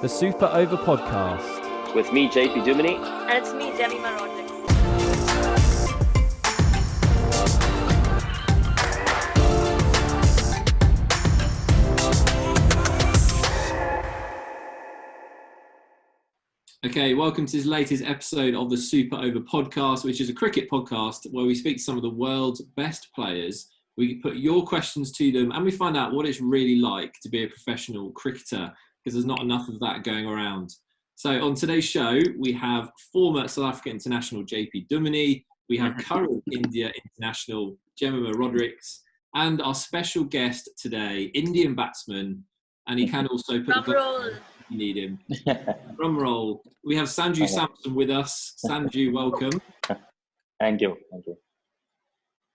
The Super Over Podcast. With me, JP Duminy. And it's me, Jemimah Rodrigues. Okay, welcome to this latest episode of the Super Over Podcast, which is a cricket podcast where we speak to some of the world's best players. We put your questions to them and we find out what it's really like to be a professional cricketer, because there's not enough of that going around. So on today's show, we have former South Africa international JP Duminy, we have current India international Jemimah Rodrigues, and our special guest today, Indian batsman, and he can also put Drum roll. you need him. Drum roll. We have Sanju Samson with us. Sanju, welcome. Thank you.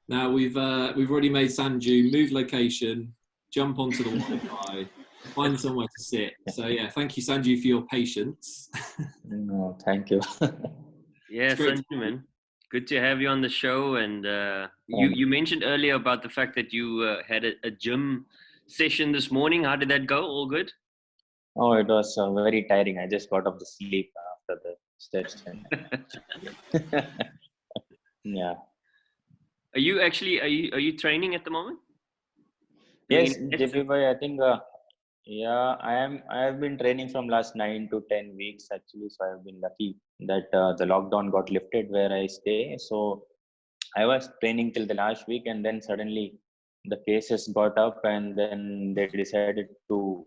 Now we've already made Sanju move location, jump onto the Wi-Fi, find somewhere to sit. So yeah, thank you Sanju for your patience. No, thank you. Yeah, Sanju, man. Good to have you on the show. And you mentioned earlier about the fact that you had a gym session this morning. How did that go? All good? Oh, it was very tiring. I just got off the sleep after the session. Yeah. Are you training at the moment? Yes, JP bhai, I think I am. I have been training from last 9 to 10 weeks actually. So I have been lucky that the lockdown got lifted where I stay. So I was training till the last week, and then suddenly the cases got up, and then they decided to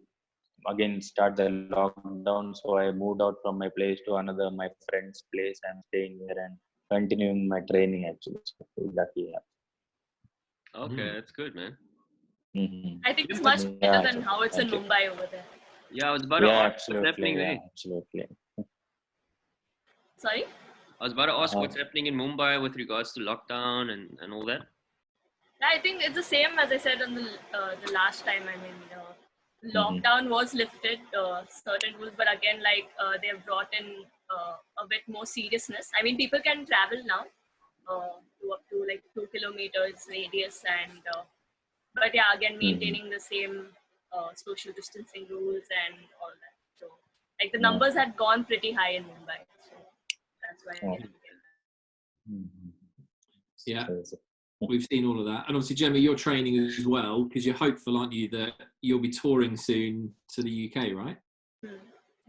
again start the lockdown. So I moved out from my place to another my friend's place. I'm staying here and continuing my training actually. So lucky. Yeah. Okay, that's good, man. Mm-hmm. I think it's much better than how it's in Mumbai over there. Yeah, I was about to ask what's happening there. Absolutely. Sorry? I was about to ask what's happening in Mumbai with regards to lockdown and all that. I think it's the same as I said on the last time. I mean, lockdown was lifted, certain rules, but again, they have brought in a bit more seriousness. I mean, people can travel now to up to 2 kilometers radius, and but yeah, again, maintaining the same social distancing rules and all that. So, the numbers had gone pretty high in Mumbai, so that's why. Yeah, we've seen all of that, and obviously, Gemma, you're training as well because you're hopeful, aren't you, that you'll be touring soon to the UK, right?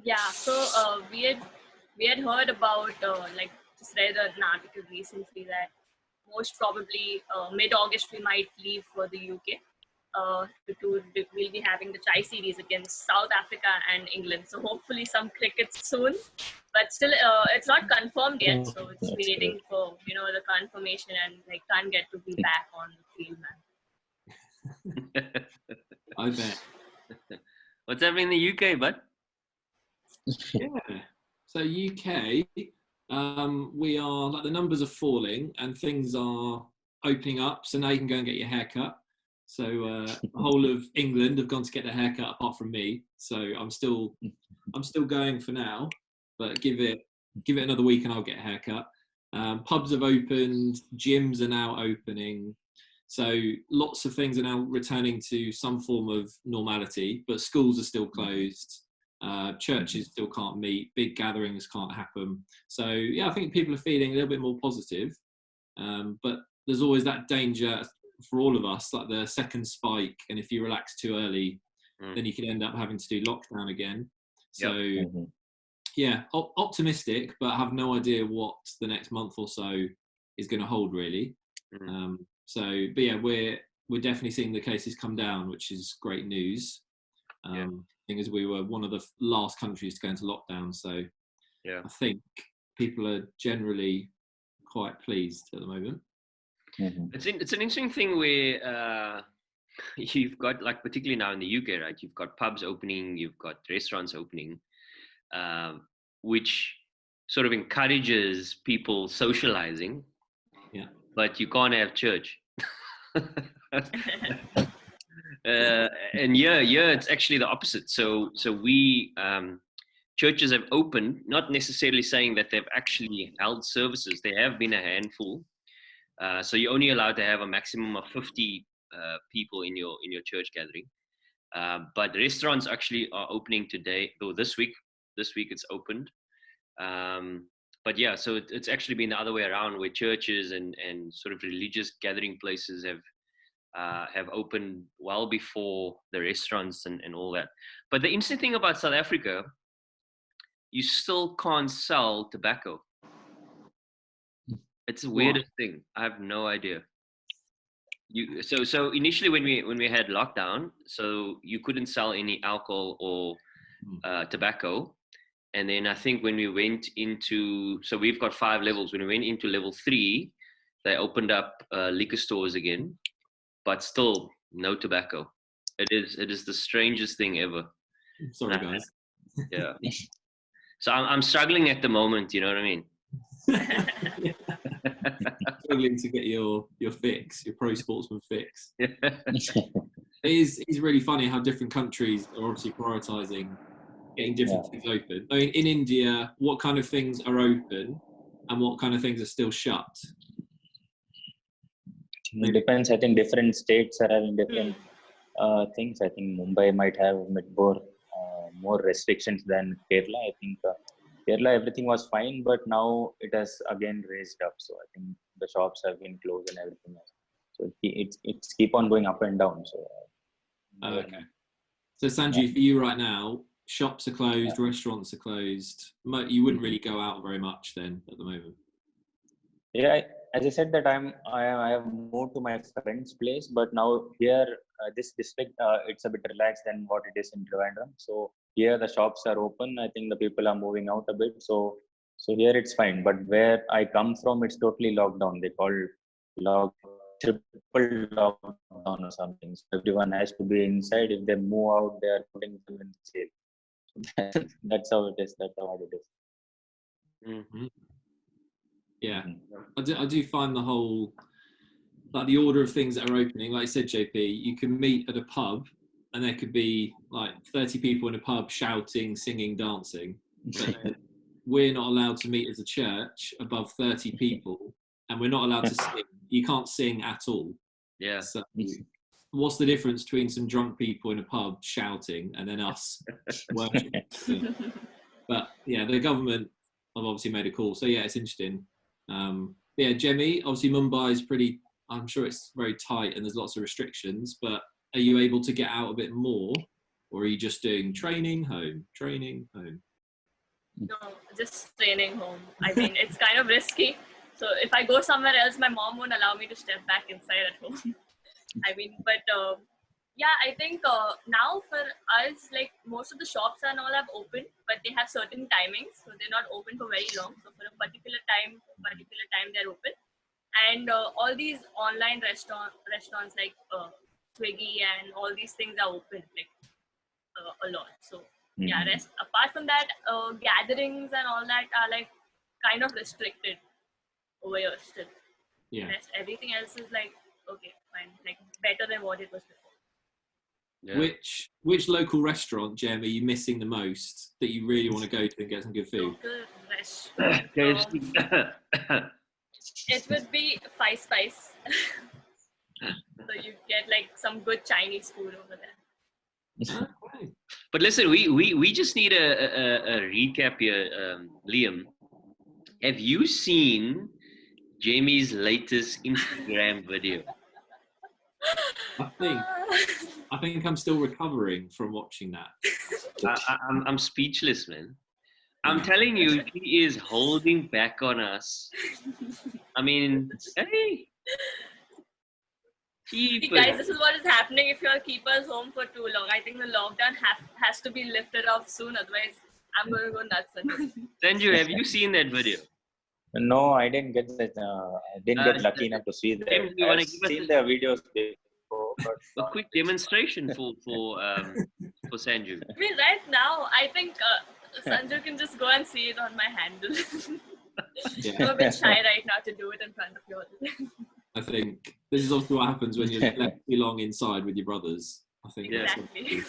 Yeah. So we had heard about just read an article recently that most probably mid-August we might leave for the UK. We'll be having the Chai series against South Africa and England. So hopefully some cricket soon, but still it's not confirmed yet. So it's waiting for the confirmation, and can't get to be back on the field, man. I bet. What's happening in the UK, bud? Yeah. So UK, we are the numbers are falling and things are opening up. So now you can go and get your hair cut. So the whole of England have gone to get their haircut apart from me. So I'm still going for now, but give it another week and I'll get a haircut. Pubs have opened, gyms are now opening. So lots of things are now returning to some form of normality, but schools are still closed. Churches still can't meet, big gatherings can't happen. So yeah, I think people are feeling a little bit more positive. But there's always that danger for all of us, like the second spike, and if you relax too early, then you can end up having to do lockdown again. So yeah, optimistic, but I have no idea what the next month or so is going to hold really. But yeah, we're definitely seeing the cases come down, which is great news. Thing is, we were one of the last countries to go into lockdown, so I think people are generally quite pleased at the moment. It's an interesting thing where you've got, particularly now in the UK, right? You've got pubs opening, you've got restaurants opening, which sort of encourages people socializing. Yeah. But you can't have church. And it's actually the opposite. So we churches have opened, not necessarily saying that they've actually held services. There have been a handful. So you're only allowed to have a maximum of 50 people in your church gathering. But restaurants actually are opening today, or this week. This week it's opened. But yeah, so it's actually been the other way around, where churches and sort of religious gathering places have opened well before the restaurants and all that. But the interesting thing about South Africa, you still can't sell tobacco. It's the weirdest thing. I have no idea. So initially when we had lockdown, so you couldn't sell any alcohol or tobacco. And then I think when we went into, so we've got 5 levels. When we went into level 3, they opened up liquor stores again, but still no tobacco. It is the strangest thing ever. Sorry, guys. Yeah. So I'm struggling at the moment. You know what I mean? Struggling to get your fix, your pro sportsman fix. It's really funny how different countries are obviously prioritising getting different things open. I mean, in India, what kind of things are open and what kind of things are still shut? It depends. I think different states are having different things. I think Mumbai might have more restrictions than Kerala. I think Kerala, everything was fine, but now it has again raised up. So I think the shops have been closed and everything else. So it's keep on going up and down. So okay. So Sanju, for you right now, shops are closed, restaurants are closed. You wouldn't really go out very much then at the moment. Yeah, as I said that I have moved to my friend's place, but now here this district it's a bit relaxed than what it is in Trivandrum. So here the shops are open. I think the people are moving out a bit. So here it's fine. But where I come from, it's totally locked down. They call triple lockdown or something. So everyone has to be inside. If they move out, they are putting them in jail. So that's how it is. That's how hard it is. Mm-hmm. Yeah, I do find the whole, like the order of things that are opening, like I said, JP, you can meet at a pub and there could be like 30 people in a pub shouting, singing, dancing. But we're not allowed to meet as a church above 30 people and we're not allowed to sing. You can't sing at all. Yeah. So what's the difference between some drunk people in a pub shouting and then us worshiping? But yeah, the government have obviously made a call. So yeah, it's interesting. Yeah, Jemmy, obviously Mumbai is pretty, I'm sure it's very tight and there's lots of restrictions, but are you able to get out a bit more or are you just doing training, home? No, just training home. I mean, it's kind of risky. So if I go somewhere else, my mom won't allow me to step back inside at home. I mean, but yeah, I think now for us, like most of the shops and all have opened, but they have certain timings. So they're not open for very long. So for a particular time they're open. And all these online restaurants like Swiggy and all these things are open like a lot. So yeah, apart from that, gatherings and all that are like kind of restricted over here still. Yeah. Everything else is like okay, fine, like better than what it was before. Yeah. Which local restaurant, Jem, are you missing the most that you really want to go to and get some good food? Local restaurant. It would be Five Spice. So you get like some good Chinese food over there. But listen, we just need a recap here, Liam. Have you seen Jamie's latest Instagram video? I think I'm still recovering from watching that. I'm speechless, man. I'm telling you, he is holding back on us. I mean, hey. See, guys, this is what is happening if you all keep us home for too long. I think the lockdown has to be lifted off soon. Otherwise, I'm going to go nuts. Sanju, have you seen that video? No, I didn't get that. I didn't get lucky enough to see that. I've seen the videos before, but a quick demonstration for Sanju. I mean, right now, I think Sanju can just go and see it on my handle. I'm a bit shy right now to do it in front of you all. I think this is also what happens when you're left too long inside with your brothers. I think exactly.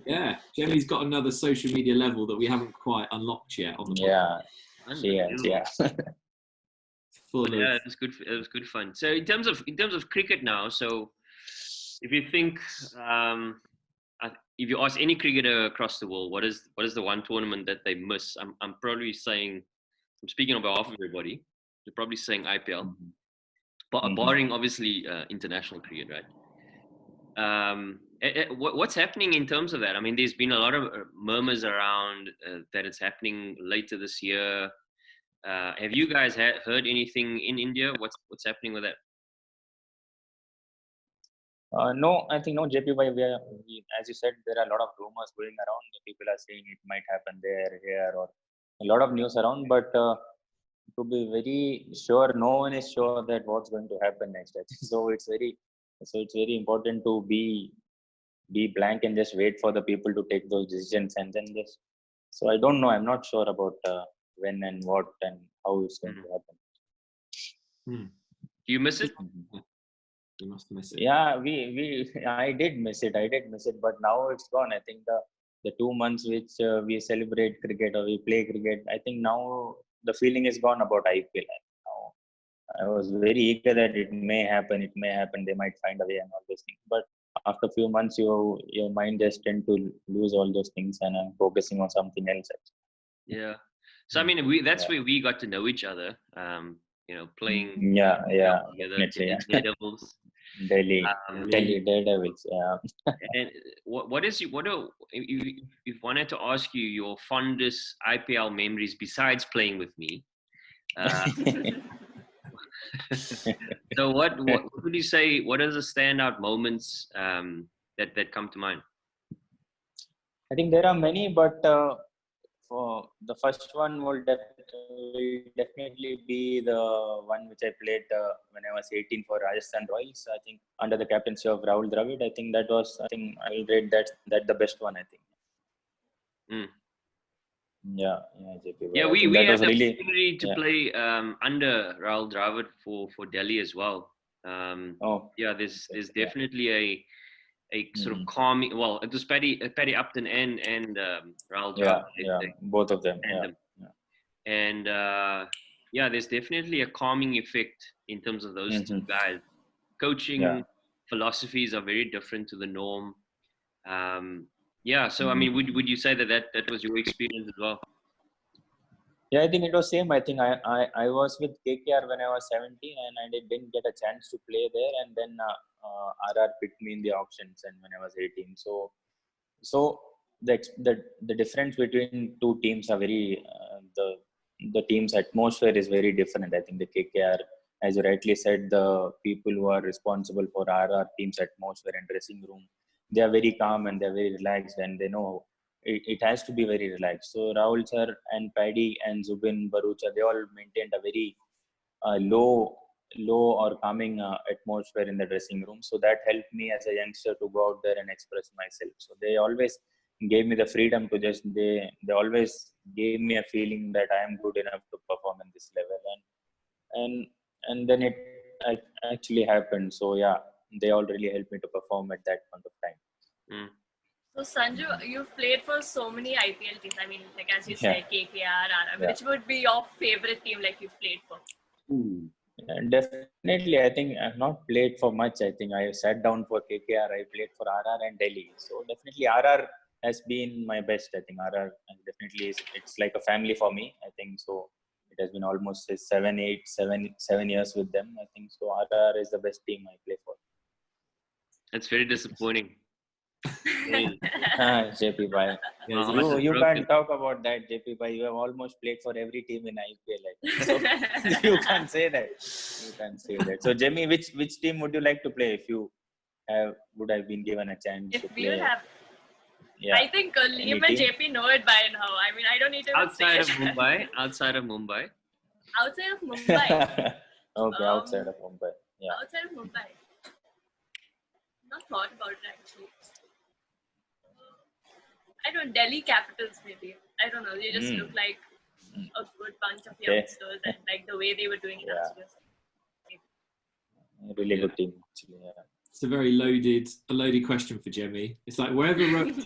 Yeah, Jenny's got another social media level that we haven't quite unlocked yet on the podcast. Yeah. It was good. It was good fun. So in terms of cricket now, so if you think, if you ask any cricketer across the world, what is the one tournament that they miss? I'm probably saying, I'm speaking on behalf of everybody. They're probably saying IPL, but barring obviously international cricket, right? What's happening in terms of that? I mean, there's been a lot of murmurs around that it's happening later this year. Have you guys heard anything in India? What's happening with that? No, I think no, JP. As you said, there are a lot of rumors going around. People are saying it might happen there, here, or a lot of news around. But to be very sure, no one is sure that what's going to happen next. I think so. It's very important to be blank and just wait for the people to take those decisions, and then just. So I don't know. I'm not sure about when and what and how it's going to happen. Do you miss it? You must miss it. Yeah, I did miss it. But now it's gone. I think the 2 months which we celebrate cricket or we play cricket, I think now the feeling is gone about IPL. Now I was very eager that it may happen. They might find a way and all those things. But after a few months, your mind just tend to lose all those things, and I'm focusing on something else. Yeah. So I mean, that's where we got to know each other. Playing. Yeah, together, definitely. Yeah. Daredevils. Delhi Daredevils. Yeah. And if wanted to ask you your fondest IPL memories besides playing with me? So what would you say? What are the standout moments that come to mind? I think there are many, but for the first one will definitely be the one which I played when I was 18 for Rajasthan Royals. I think under the captaincy of Rahul Dravid. I think I will rate that the best one. I think. Yeah, JP. Yeah, we had the opportunity to play under Rahul Dravid for Delhi as well. Yeah, there's definitely a sort of calming. Well, it was Paddy Upton and Rahul Dravid. Yeah, both of them. And there's definitely a calming effect in terms of those two guys. Coaching philosophies are very different to the norm. So I mean, would you say that was your experience as well? Yeah, I think it was same. I think I was with KKR when I was 17, and I didn't get a chance to play there. And then RR picked me in the auctions, and when I was 18. So the difference between two teams are very the team's atmosphere is very different. I think the KKR, as you rightly said, the people who are responsible for RR team's atmosphere and dressing room, they are very calm and they're very relaxed, and they know it has to be very relaxed. So Rahul sir and Paddy and Zubin Barucha, they all maintained a very low or calming atmosphere in the dressing room. So that helped me as a youngster to go out there and express myself. So they always gave me the freedom to just, they always gave me a feeling that I am good enough to perform in this level. And then it actually happened. So yeah, they all really helped me to perform at that point of time. So Sanju, you've played for so many IPL teams. I mean, like as you said, KKR, which would be your favorite team like you've played for? Definitely, I think I've not played for much. I think I sat down for KKR, I played for RR and Delhi. So definitely RR has been my best. I think RR definitely it's like a family for me. I think so. It has been almost 7 years with them. I think so. RR is the best team I play for. That's very disappointing. JP Bhai. You can't talk about that, JP Bhai. You have almost played for every team in IPL. So you can't say that. So Jemmy, which team would you like to play if you would have been given a chance to play? If we have, I think Liam and JP know it by now. I mean, I don't need to outside of Mumbai. Outside of Mumbai. Outside of Mumbai. Okay, outside of Mumbai. Yeah. Outside of Mumbai. Not thought about it actually. I don't know, Delhi Capitals maybe. I don't know. They just look like a good bunch of youngsters and like the way they were doing it. Really good team actually. Yeah. It's a very loaded question for Jemmy. It's like wherever Rohit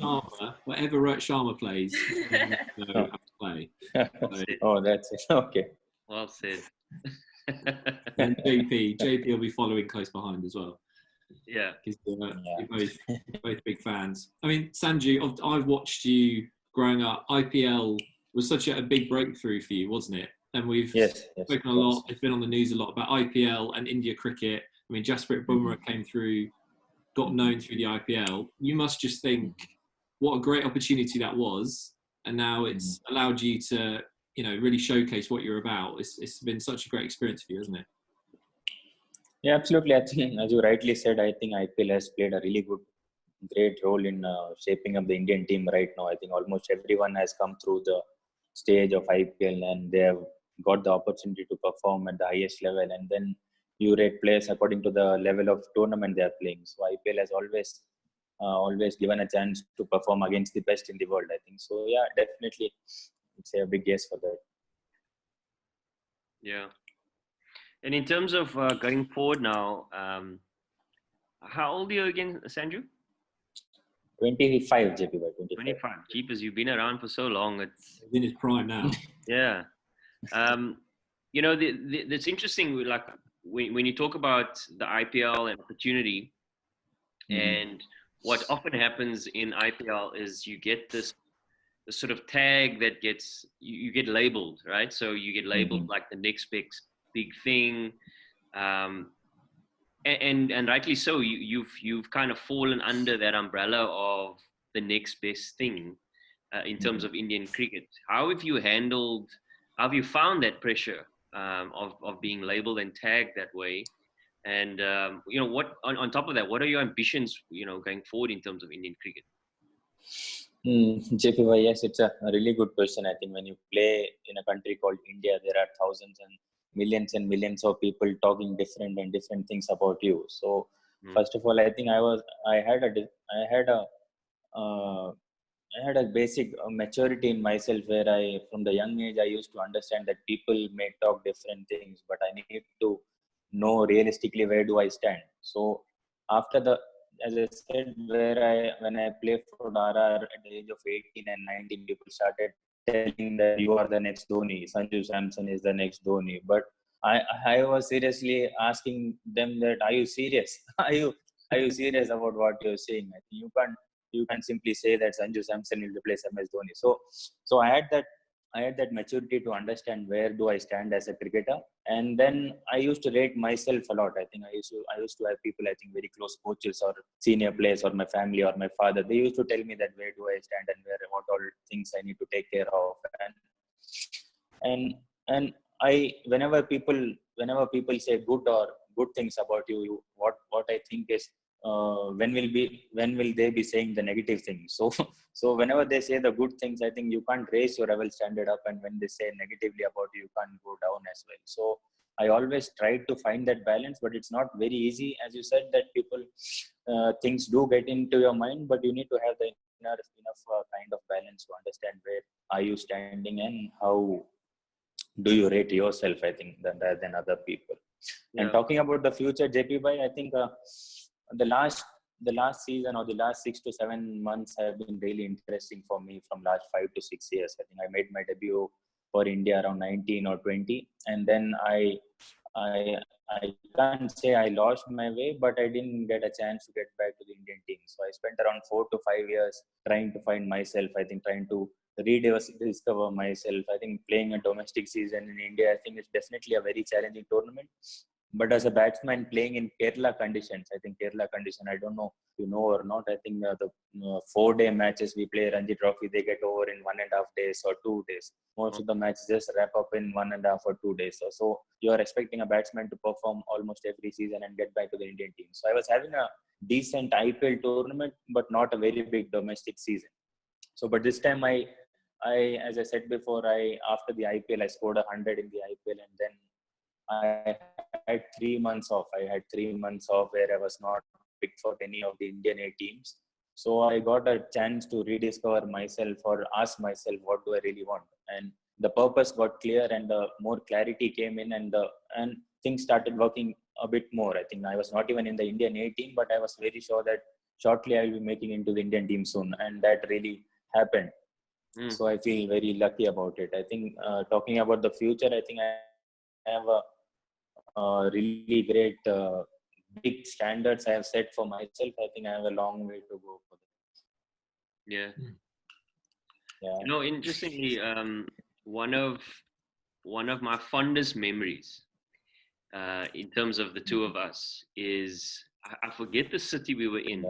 Sharma plays, you have to play. Oh, that's it. Okay. Well said. And JP will be following close behind as well. Yeah. Because you're both big fans. I mean, Sanju, I've watched you growing up. IPL was such a big breakthrough for you, wasn't it? And we've spoken a lot. It's been on the news a lot about IPL and India cricket. I mean, Jasprit Bumrah came through, got known through the IPL. You must just think what a great opportunity that was, and now it's allowed you to, really showcase what you're about. It's been such a great experience for you, hasn't it? Yeah, absolutely. I think, as you rightly said, I think IPL has played a really great role in shaping up the Indian team right now. I think almost everyone has come through the stage of IPL and they have got the opportunity to perform at the highest level. And then you rate players according to the level of tournament they are playing. So IPL has always given a chance to perform against the best in the world, I think. So yeah, definitely, it's a big yes for that. Yeah. And in terms of going forward now, how old are you again, Sanju? 25, JP. 25. Jeepers, you've been around for so long. It's in his prime now. Yeah. It's interesting. Like when you talk about the IPL and opportunity, and what often happens in IPL is you get this sort of tag that gets you get labeled, right? So you get labeled like the next big thing. And rightly so, you've kind of fallen under that umbrella of the next best thing in terms of Indian cricket. How have you found that pressure of being labeled and tagged that way? And what on top of that, what are your ambitions going forward in terms of Indian cricket? JP, yes, it's a really good question. I think when you play in a country called India, there are thousands and millions of people talking different things about you. So first of all, I think I had a basic maturity in myself where from the young age, I used to understand that people may talk different things, but I need to know realistically where do I stand. So as I said, when I played for RR at the age of 18 and 19, people started telling that you are the next Dhoni, Sanju Samson is the next Dhoni. But I was seriously asking them that, are you serious? Are you serious about what you're saying? I think you can't simply say that Sanju Samson will replace MS Dhoni. So I had that maturity to understand where do I stand as a cricketer. And then I used to rate myself a lot. I think I used to have people, I think very close coaches or senior players or my family or my father. They used to tell me that where do I stand and what all things I need to take care of. And whenever people say good things about you, what I think is when will they be saying the negative things? So whenever they say the good things, I think you can't raise your level standard up, and when they say negatively about you can't go down as well. So I always try to find that balance, but it's not very easy. As you said, that people things do get into your mind, but you need to have the enough kind of balance to understand where are you standing and how do you rate yourself, I think, than other people. Yeah. And talking about the future, JP bhai, I think the last season or the last 6 to 7 months have been really interesting for me from last 5 to 6 years. I think I made my debut for India around 19 or 20, and then I can't say I lost my way, but I didn't get a chance to get back to the Indian team. So I spent around 4 to 5 years trying to find myself. I think trying to rediscover myself. I think playing a domestic season in India, I think it's definitely a very challenging tournament. But as a batsman playing in Kerala conditions, I think Kerala condition, I don't know if you know or not, I think the 4-day matches we play Ranji Trophy, they get over in 1.5 days or 2 days. Most of the matches just wrap up in 1.5 or 2 days. So you are expecting a batsman to perform almost every season and get back to the Indian team. So I was having a decent IPL tournament, but not a very big domestic season. So, but this time I as I said before, after the IPL, I scored 100 in the IPL, and then I had 3 months off. Where I was not picked for any of the Indian A teams. So I got a chance to rediscover myself or ask myself, what do I really want? And the purpose got clear, and more clarity came in, and things started working a bit more. I think I was not even in the Indian A team, but I was very sure that shortly I will be making into the Indian team soon, and that really happened. So I feel very lucky about it. I think talking about the future, I think I have a really great big standards I have set for myself, I think I have a long way to go for that. Yeah. Yeah. You know, interestingly, one of my fondest memories in terms of the two of us is I forget the city we were in,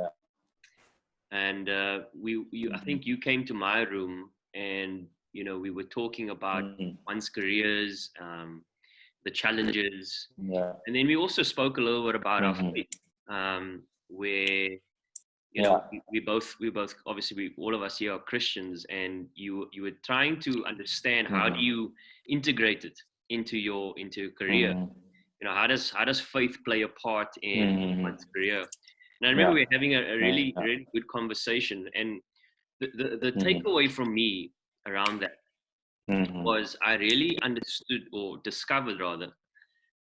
and I think you came to my room, and you know we were talking about one's careers, the challenges, and then we also spoke a little bit about our faith, where you know we both obviously all of us here are Christians, and you were trying to understand how do you integrate it into your career. You know, how does faith play a part in one's career? And I remember we were having a really good conversation, and the takeaway from me around that was I really understood, or discovered rather,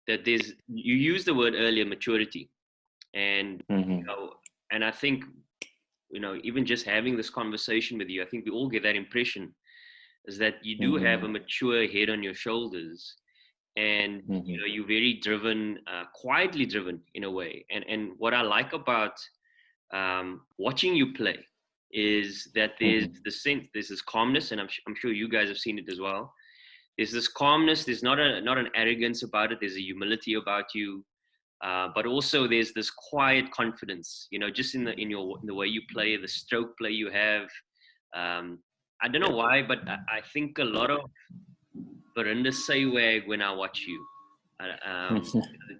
that you used the word earlier, maturity, and you know, and I think, you know, even just having this conversation with you, I think we all get that impression, is that you do have a mature head on your shoulders, and you know you're very driven, quietly driven in a way. And what I like about watching you play is that there's this calmness, and I'm sure you guys have seen it as well. There's this calmness. There's not an arrogance about it. There's a humility about you, but also there's this quiet confidence. You know, just in the way you play, the stroke play you have. I don't know why, but I think a lot of Verinda say when I watch you.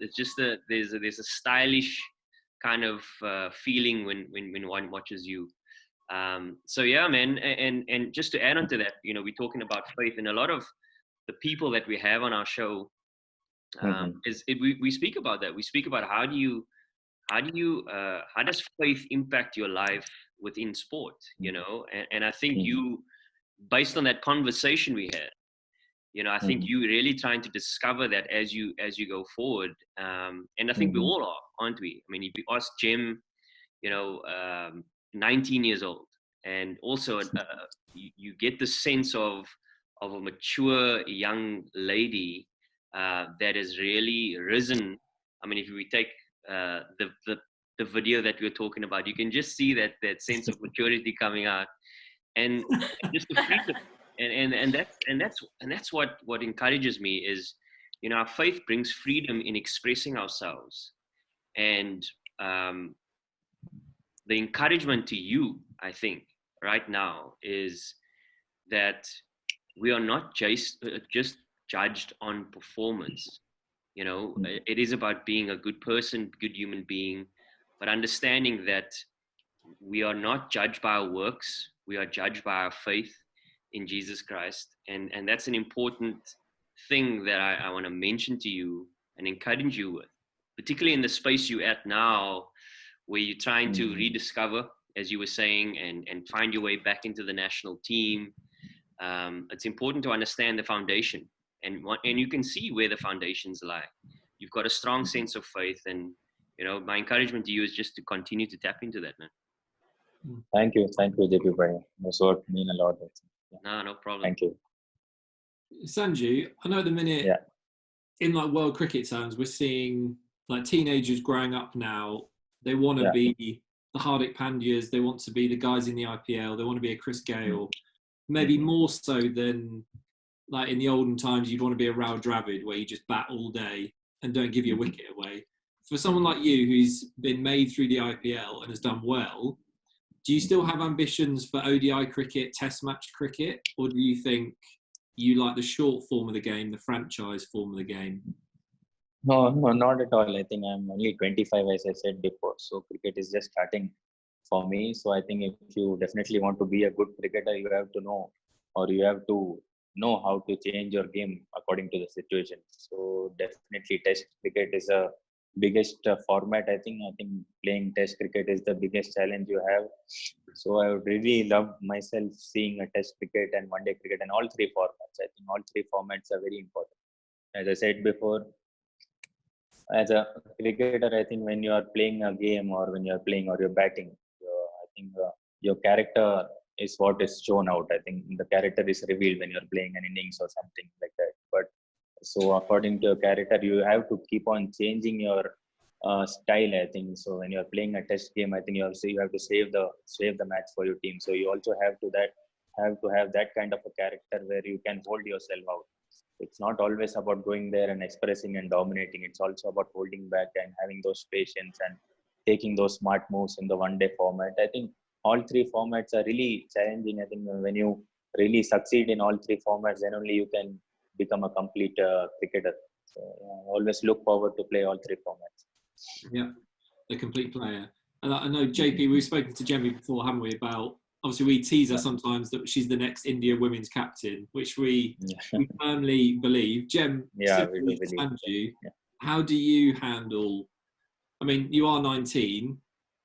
It's just there's a stylish kind of feeling when one watches you. So yeah, man, and just to add on to that, you know, we're talking about faith, and a lot of the people that we have on our show, we speak about that. We speak about how does faith impact your life within sport, you know? And I think you, based on that conversation we had, you know, I think you really trying to discover that as you go forward. And I think we all are, aren't we? I mean, if you ask Jem, you know, 19 years old, and also you get the sense of a mature young lady that has really risen. I mean, if we take the video that we were talking about, you can just see that sense of maturity coming out, and just the freedom. And that's what encourages me is, you know, our faith brings freedom in expressing ourselves, and the encouragement to you, I think, right now is that we are not just judged on performance. You know, it is about being a good person, good human being, but understanding that we are not judged by our works, we are judged by our faith in Jesus Christ. And that's an important thing that I want to mention to you and encourage you with, particularly in the space you're at now, where you're trying to rediscover, as you were saying, and find your way back into the national team. It's important to understand the foundation, and you can see where the foundations lie. You've got a strong sense of faith, and you know, my encouragement to you is just to continue to tap into that, man. Thank you, JP Bhai. That's what mean a lot. No problem. Thank you. Sanju, I know at the minute, in like world cricket terms, we're seeing like teenagers growing up now. They want to be the Hardik Pandyas. They want to be the guys in the IPL. They want to be a Chris Gale. Maybe more so than like in the olden times, you'd want to be a Rahul Dravid, where you just bat all day and don't give your wicket away. For someone like you, who's been made through the IPL and has done well, do you still have ambitions for ODI cricket, Test match cricket, or do you think you like the short form of the game, the franchise form of the game? No, not at all. I think I'm only 25, as I said before. So cricket is just starting for me. So I think if you definitely want to be a good cricketer, you have to know, or you have to know how to change your game according to the situation. So definitely Test cricket is a biggest format. I think playing Test cricket is the biggest challenge you have. So I would really love myself seeing a Test cricket and one day cricket and all three formats. I think all three formats are very important. As I said before, as a cricketer, I think when you are playing a game, or when you are playing or you're batting, I think your character is what is shown out. I think the character is revealed when you're playing an innings or something like that. But so according to your character, you have to keep on changing your style, I think. So when you're playing a test game, I think you have to save the match for your team. So you also have to have that kind of a character where you can hold yourself out. It's not always about going there and expressing and dominating. It's also about holding back and having those patience and taking those smart moves in the one-day format. I think all three formats are really challenging. I think when you really succeed in all three formats, then only you can become a complete cricketer. So always look forward to play all three formats. Yeah, the complete player. And I know, JP, we've spoken to Jemmy before, haven't we, about, obviously we tease her sometimes that she's the next India women's captain, which we firmly believe. Jem, yeah, we do believe. Sanju, how do you handle, I mean, you are 19,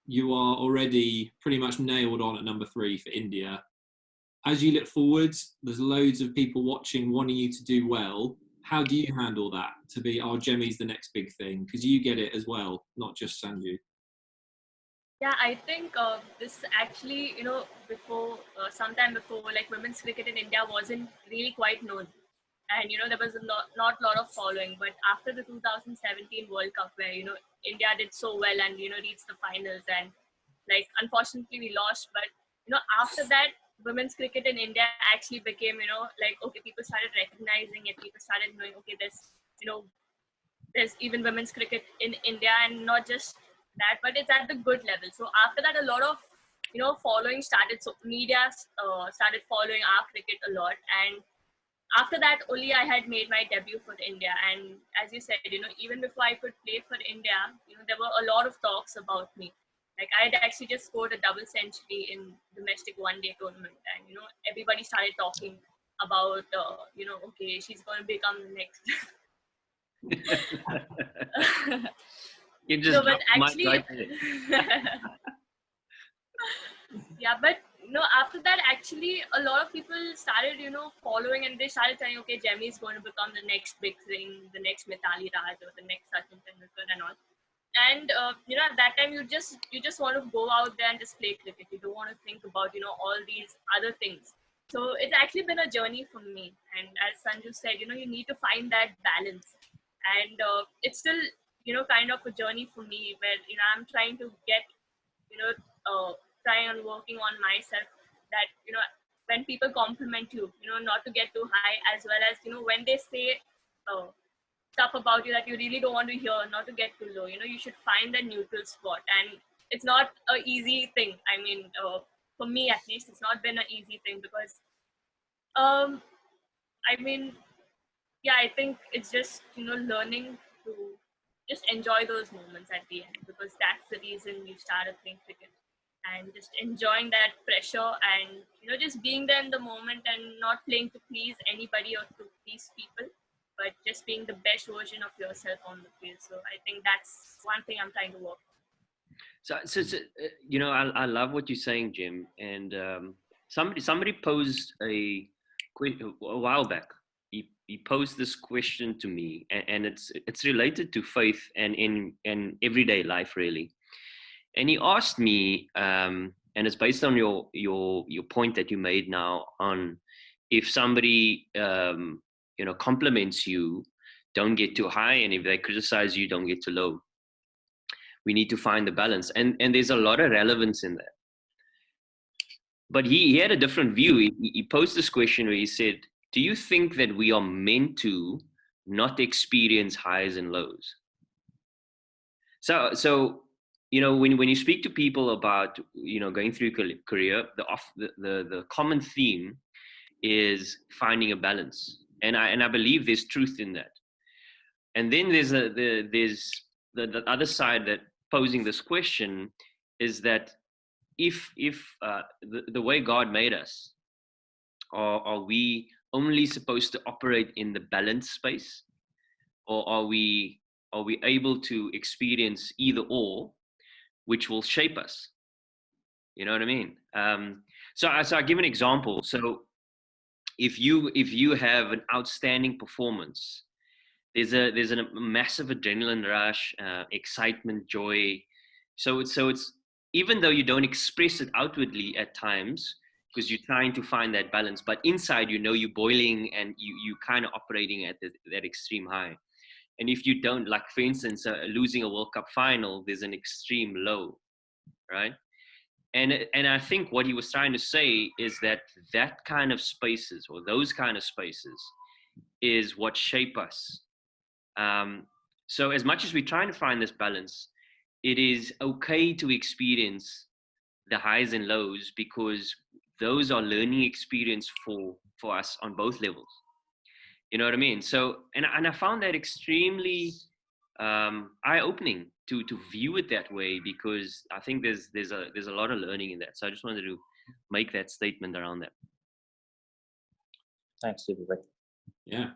you are already pretty much nailed on at number 3 for India. As you look forwards, there's loads of people watching, wanting you to do well. How do you handle that, to be, Jemmy's the next big thing? Because you get it as well, not just Sanju. Yeah, I think this actually, sometime before, like women's cricket in India wasn't really quite known. And, there was not a lot of following. But after the 2017 World Cup, where, India did so well and, reached the finals, and like, unfortunately we lost. But, after that, women's cricket in India actually became, like, okay, people started recognizing it. People started knowing, okay, there's even women's cricket in India, and not just that, but it's at the good level. So after that, a lot of, following started. So media started following our cricket a lot. And after that, only I had made my debut for India. And as you said, even before I could play for India, there were a lot of talks about me. Like, I had actually just scored a double century in domestic one-day tournament. And, everybody started talking about, okay, she's going to become the next. You just no, but actually, yeah, but after that, actually, a lot of people started, following, and they started saying, okay, Jemmy is going to become the next big thing, the next Mithali Raj or the next Sachin Tendulkar and all. And at that time, you just want to go out there and just play cricket. You don't want to think about all these other things. So it's actually been a journey for me. And as Sanju said, you need to find that balance. And it's still kind of a journey for me, where I'm trying to get trying on working on myself, that when people compliment you, not to get too high, as well as when they say stuff about you that you really don't want to hear, not to get too low. You should find the neutral spot. And it's not an easy thing. I mean, for me at least, it's not been an easy thing, because I mean, yeah, I think it's just learning to just enjoy those moments at the end, because that's the reason you started playing cricket, and just enjoying that pressure, and just being there in the moment, and not playing to please anybody or to please people, but just being the best version of yourself on the field. So I think that's one thing I'm trying to work on. So I love what you're saying, Jim. And somebody posed a while back. He posed this question to me, and it's related to faith and in everyday life, really. And he asked me, and it's based on your point that you made now, on if somebody compliments you, don't get too high, and if they criticize you, don't get too low. We need to find the balance, and there's a lot of relevance in that. But he had a different view. He posed this question where he said, do you think that we are meant to not experience highs and lows? So when you speak to people about going through career, the common theme is finding a balance, and I believe there's truth in that. And then there's the other side that posing this question is that if the way God made us, are we only supposed to operate in the balance space, or are we able to experience either or, which will shape us? You know what I mean? So I'll give an example. So if you have an outstanding performance, there's a massive adrenaline rush, excitement, joy. So it's even though you don't express it outwardly at times, because you're trying to find that balance, but inside you're boiling, and you kind of operating at that extreme high. And if you don't, like for instance, losing a World Cup final, there's an extreme low, right? And I think what he was trying to say is that kind of spaces, or those kind of spaces, is what shape us. So as much as we're trying to find this balance, it is okay to experience the highs and lows, because those are learning experience for us on both levels. You know what I mean? So, and I found that extremely eye-opening to view it that way, because I think there's a lot of learning in that. So I just wanted to make that statement around that. Thanks, JP. Yeah,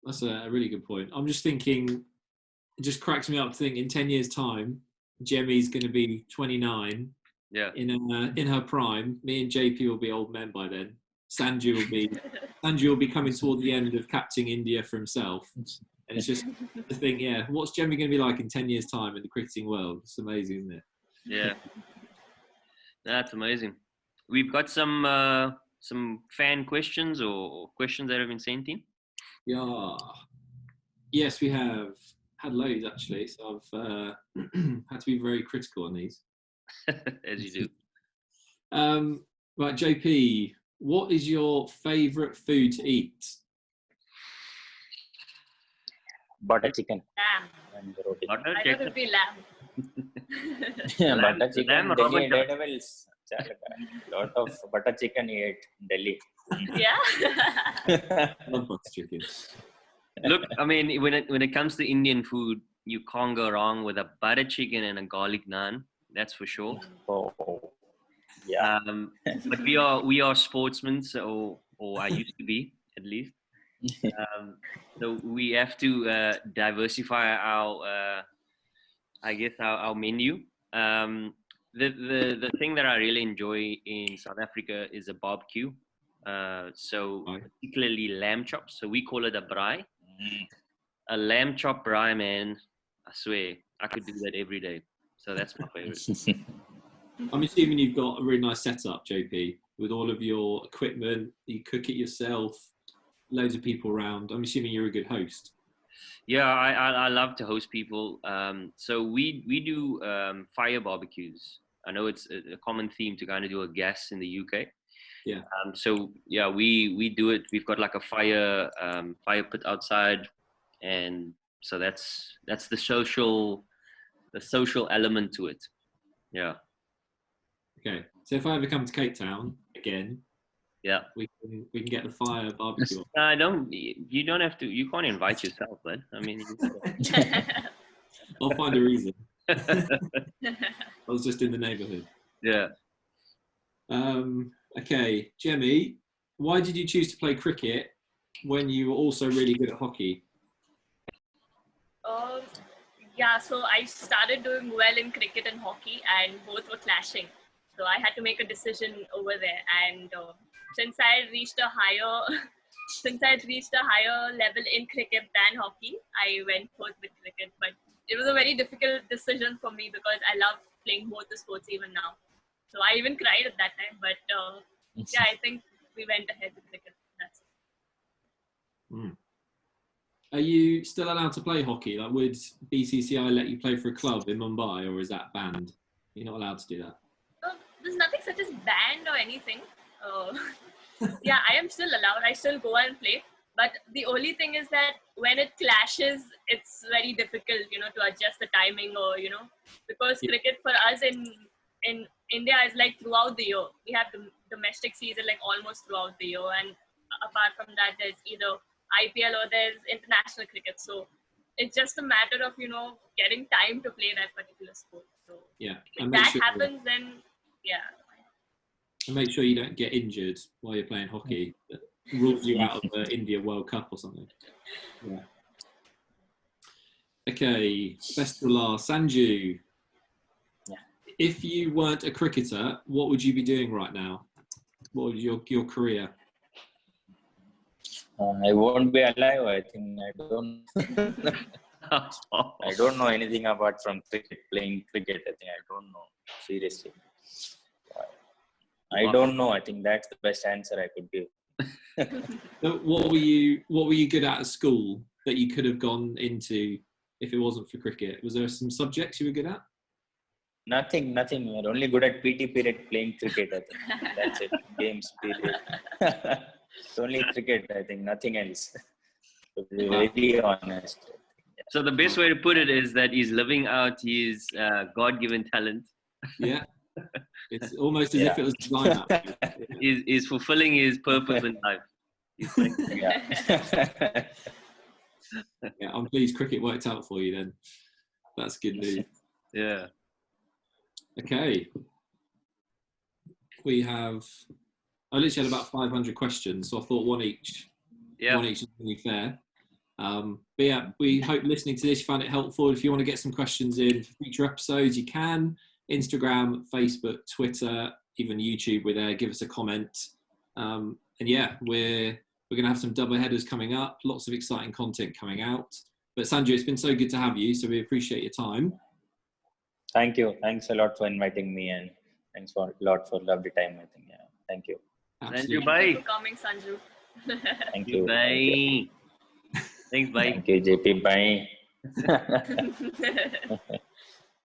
that's a really good point. I'm just thinking, it just cracks me up to think in 10 years' time, Jemmy's going to be 29. Yeah. In her prime. Me and JP will be old men by then. Sanju will be coming toward the end of captaining India for himself. And it's just the thing, yeah, what's Jemmy going to be like in 10 years' time in the cricketing world? It's amazing, isn't it? Yeah. That's amazing. We've got some fan questions or questions that have been sent in. Yeah. Yes, we have had loads actually. So I've had to be very critical on these. As you do. Right, JP, what is your favourite food to eat? Butter chicken. Lamb. And roti. Butter I thought it'd be lamb. Yeah, Lamb- butter chicken. lamb or Delhi Robert John? Daredevils. Lot of butter chicken he ate in Delhi. Yeah. I love butter chicken. Look, I mean, when it comes to Indian food, you can't go wrong with a butter chicken and a garlic naan. That's for sure. Oh, yeah. But we are sportsmen, so, or I used to be at least. So we have to diversify our, I guess, our menu. The thing that I really enjoy in South Africa is a barbecue. So particularly lamb chops. So we call it a braai. A lamb chop braai, man. I swear, I could do that every day. So that's my favorite. I'm assuming you've got a really nice setup, JP, with all of your equipment. You cook it yourself, loads of people around. I'm assuming you're a good host. Yeah, I love to host people. So we do fire barbecues. I know it's a common theme to kind of do a gas in the UK. Yeah. So yeah, we do it. We've got like a fire pit outside, and so that's the social element to it. Yeah. Okay. So if I ever come to Cape Town again, yeah, we can get the fire barbecue. You don't have to. You can't invite yourself, man. I mean, I'll find a reason. I was just in the neighbourhood. Yeah. Okay, Jemmy, why did you choose to play cricket when you were also really good at hockey? Yeah, so I started doing well in cricket and hockey, and both were clashing. So I had to make a decision over there. And since I had reached a higher level in cricket than hockey, I went forth with cricket. But it was a very difficult decision for me because I love playing both the sports even now. So I even cried at that time. But yeah, I think we went ahead with cricket. That's it. Mm. Are you still allowed to play hockey? Like, would BCCI let you play for a club in Mumbai, or is that banned? You're not allowed to do that. There's nothing such as banned or anything. Yeah, I am still allowed. I still go and play. But the only thing is that when it clashes, it's very difficult, to adjust the timing or, because cricket for us in India is like throughout the year. We have the domestic season like almost throughout the year. And apart from that, there's either IPL or there's international cricket. So it's just a matter of, getting time to play that particular sport. So yeah, if that happens, then yeah. And make sure you don't get injured while you're playing hockey. That rules you out of the India World Cup or something. Yeah. Okay, best of last. Sanju. Yeah. If you weren't a cricketer, what would you be doing right now? What would your career? I won't be alive. I think I don't know anything apart from cricket. Playing cricket, I think I don't know. Seriously, I don't know. I think that's the best answer I could give. So what were you good at school? that you could have gone into if it wasn't for cricket? Was there some subjects you were good at? Nothing. We're only good at PT period playing cricket. I think that's it. Games period. It's only cricket. I think nothing else. To be very honest. So the best way to put it is that he's living out his God-given talent. Yeah. It's almost as if it was designed up. He's fulfilling his purpose in life. He's like, Yeah. Yeah, I'm pleased cricket worked out for you then. That's good news. yeah. Okay. We have, I literally had about 500 questions, so I thought one each. Yeah. One each is really fair. But yeah, we hope listening to this you found it helpful. If you want to get some questions in for future episodes, you can. Instagram, Facebook, Twitter, even YouTube. We're there. Give us a comment. And yeah, we're going to have some double headers coming up. Lots of exciting content coming out. But Sanju, it's been so good to have you. So we appreciate your time. Thank you. Thanks a lot for inviting me, and thanks a lot for lovely time. I think. Yeah. Thank you. Sanju, Thank bye. you for coming, Sanju. Thank you. Bye. Thanks, bye. Thank you, JP. Bye.